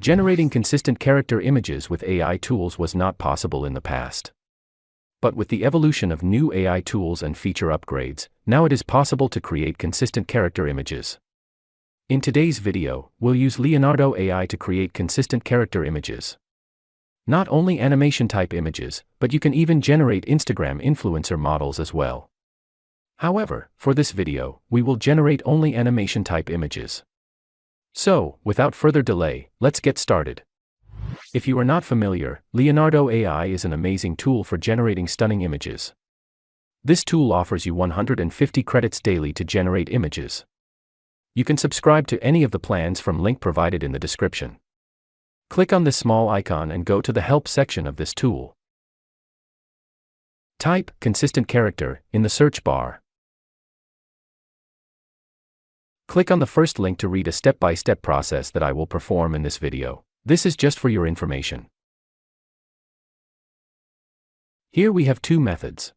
Generating consistent character images with AI tools was not possible in the past. But with the evolution of new AI tools and feature upgrades, now it is possible to create consistent character images. In today's video, we'll use Leonardo.Ai to create consistent character images. Not only animation type images, but you can even generate Instagram influencer models as well. However, for this video, we will generate only animation type images. So, without further delay, let's get started. If you are not familiar, Leonardo.Ai is an amazing tool for generating stunning images. This tool offers you 150 credits daily to generate images. You can subscribe to any of the plans from link provided in the description. Click on this small icon and go to the help section of this tool. Type consistent character in the search bar. Click on the first link to read a step-by-step process that I will perform in this video. This is just for your information. Here we have two methods.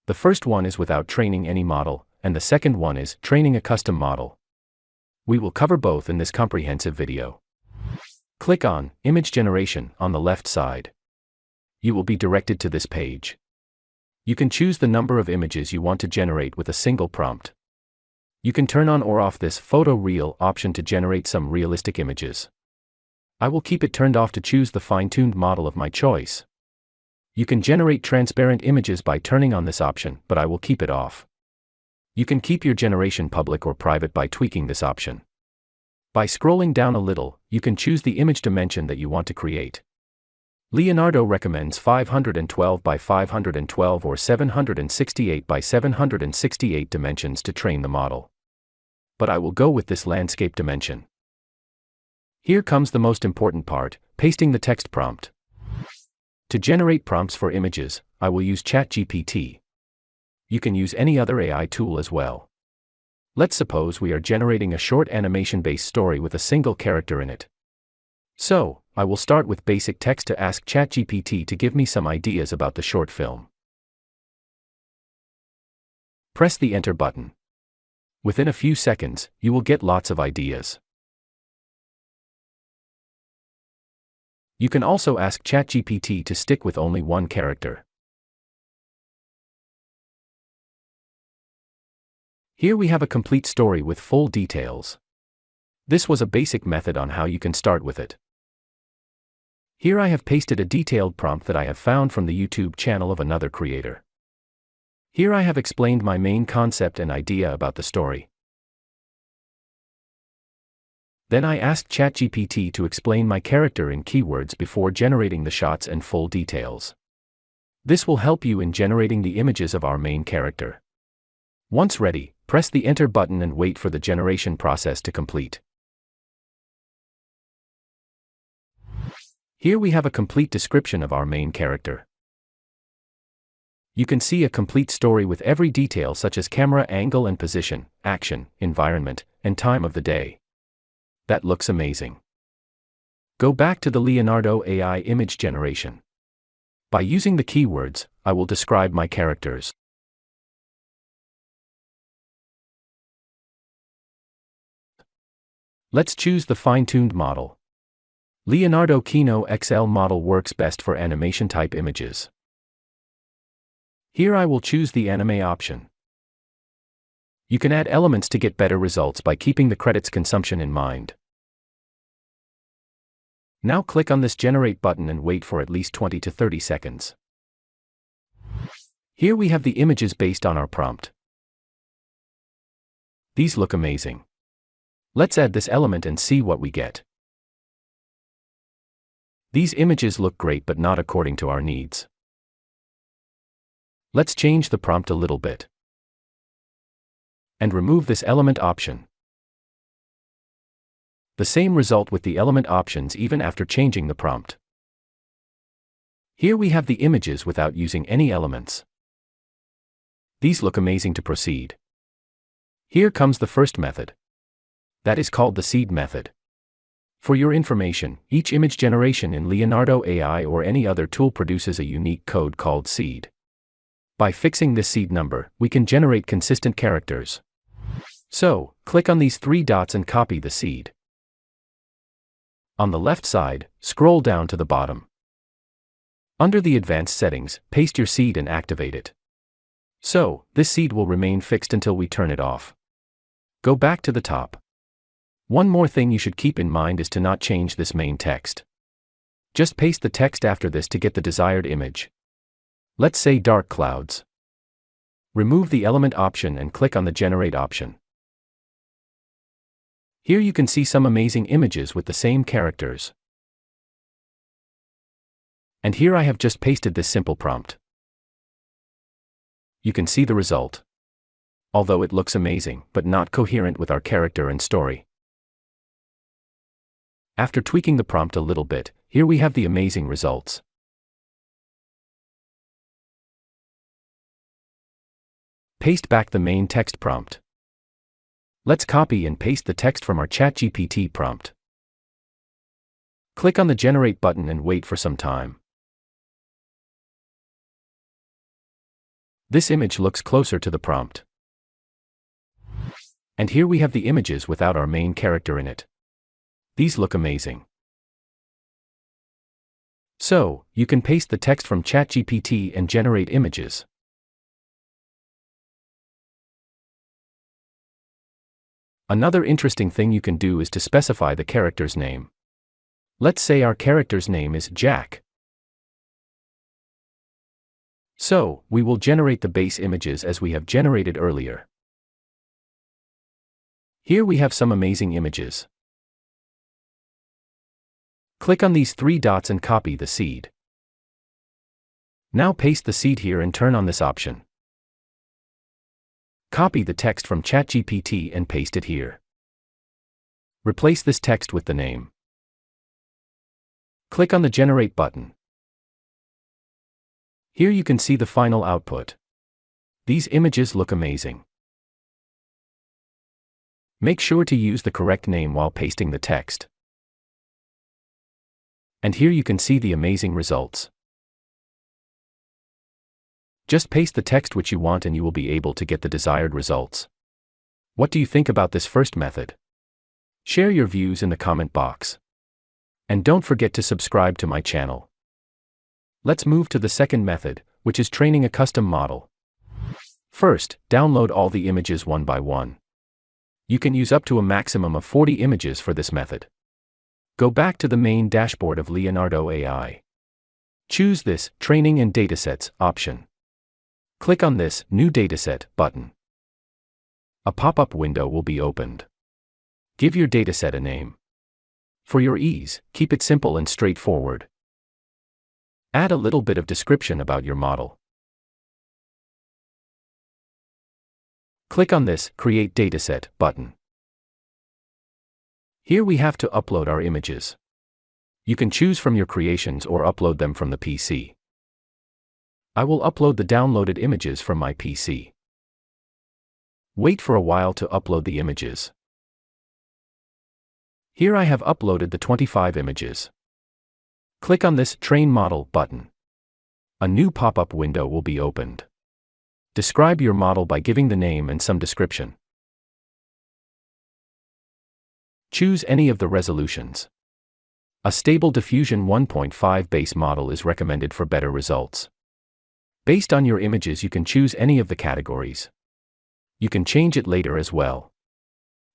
The first one is without training any model, and the second one is training a custom model. We will cover both in this comprehensive video. Click on Image Generation on the left side. You will be directed to this page. You can choose the number of images you want to generate with a single prompt. You can turn on or off this Photo Real option to generate some realistic images. I will keep it turned off to choose the fine-tuned model of my choice. You can generate transparent images by turning on this option, but I will keep it off. You can keep your generation public or private by tweaking this option. By scrolling down a little, you can choose the image dimension that you want to create. Leonardo recommends 512 by 512 or 768 by 768 dimensions to train the model. But I will go with this landscape dimension. Here comes the most important part, pasting the text prompt. To generate prompts for images, I will use ChatGPT. You can use any other AI tool as well. Let's suppose we are generating a short animation-based story with a single character in it. So, I will start with basic text to ask ChatGPT to give me some ideas about the short film. Press the Enter button. Within a few seconds, you will get lots of ideas. You can also ask ChatGPT to stick with only one character. Here we have a complete story with full details. This was a basic method on how you can start with it. Here I have pasted a detailed prompt that I have found from the YouTube channel of another creator. Here I have explained my main concept and idea about the story. Then I asked ChatGPT to explain my character in keywords before generating the shots and full details. This will help you in generating the images of our main character. Once ready, press the Enter button and wait for the generation process to complete. Here we have a complete description of our main character. You can see a complete story with every detail such as camera angle and position, action, environment, and time of the day. That looks amazing. Go back to the Leonardo.Ai image generation. By using the keywords, I will describe my characters. Let's choose the fine-tuned model. Leonardo Kino XL model works best for animation type images. Here I will choose the anime option. You can add elements to get better results by keeping the credits consumption in mind. Now click on this Generate button and wait for at least 20 to 30 seconds. Here we have the images based on our prompt. These look amazing. Let's add this element and see what we get. These images look great but not according to our needs. Let's change the prompt a little bit. And remove this element option. The same result with the element options even after changing the prompt. Here we have the images without using any elements. These look amazing to proceed. Here comes the first method. That is called the seed method. For your information, each image generation in Leonardo.Ai or any other tool produces a unique code called seed. By fixing this seed number, we can generate consistent characters. So, click on these three dots and copy the seed. On the left side, scroll down to the bottom. Under the advanced settings, paste your seed and activate it. So, this seed will remain fixed until we turn it off. Go back to the top. One more thing you should keep in mind is to not change this main text. Just paste the text after this to get the desired image. Let's say dark clouds. Remove the element option and click on the generate option. Here you can see some amazing images with the same characters. And here I have just pasted this simple prompt. You can see the result. Although it looks amazing, but not coherent with our character and story. After tweaking the prompt a little bit, here we have the amazing results. Paste back the main text prompt. Let's copy and paste the text from our ChatGPT prompt. Click on the Generate button and wait for some time. This image looks closer to the prompt. And here we have the images without our main character in it. These look amazing. So, you can paste the text from ChatGPT and generate images. Another interesting thing you can do is to specify the character's name. Let's say our character's name is Jack. So, we will generate the base images as we have generated earlier. Here we have some amazing images. Click on these three dots and copy the seed. Now paste the seed here and turn on this option. Copy the text from ChatGPT and paste it here. Replace this text with the name. Click on the Generate button. Here you can see the final output. These images look amazing. Make sure to use the correct name while pasting the text. And here you can see the amazing results. Just paste the text which you want and you will be able to get the desired results. What do you think about this first method? Share your views in the comment box. And don't forget to subscribe to my channel. Let's move to the second method, which is training a custom model. First, download all the images one by one. You can use up to a maximum of 40 images for this method. Go back to the main dashboard of Leonardo.Ai. Choose this Training and Datasets option. Click on this New Dataset button. A pop-up window will be opened. Give your dataset a name. For your ease, keep it simple and straightforward. Add a little bit of description about your model. Click on this Create Dataset button. Here we have to upload our images. You can choose from your creations or upload them from the PC. I will upload the downloaded images from my PC. Wait for a while to upload the images. Here I have uploaded the 25 images. Click on this Train Model button. A new pop-up window will be opened. Describe your model by giving the name and some description. Choose any of the resolutions. A Stable Diffusion 1.5 base model is recommended for better results. Based on your images you can choose any of the categories. You can change it later as well.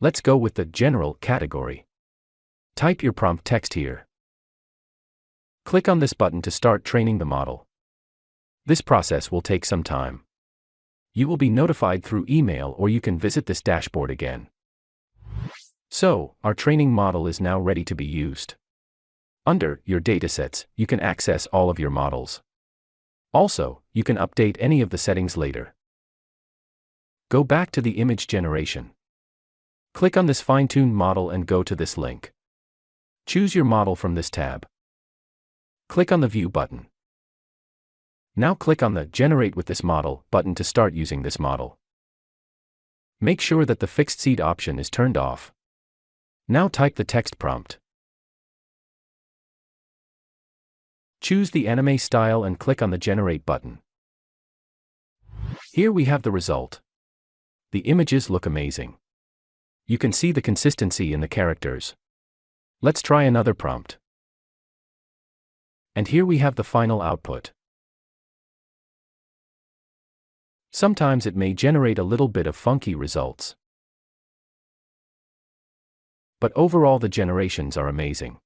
Let's go with the General category. Type your prompt text here. Click on this button to start training the model. This process will take some time. You will be notified through email or you can visit this dashboard again. So, our training model is now ready to be used. Under Your Datasets, you can access all of your models. Also, you can update any of the settings later. Go back to the image generation. Click on this fine-tuned model and go to this link. Choose your model from this tab. Click on the View button. Now click on the Generate with this model button to start using this model. Make sure that the fixed seed option is turned off. Now type the text prompt. Choose the anime style and click on the Generate button. Here we have the result. The images look amazing. You can see the consistency in the characters. Let's try another prompt. And here we have the final output. Sometimes it may generate a little bit of funky results. But overall the generations are amazing.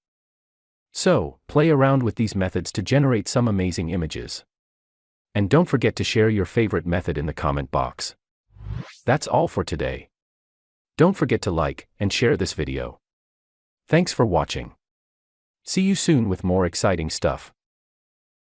So, play around with these methods to generate some amazing images. And don't forget to share your favorite method in the comment box. That's all for today. Don't forget to like and share this video. Thanks for watching. See you soon with more exciting stuff.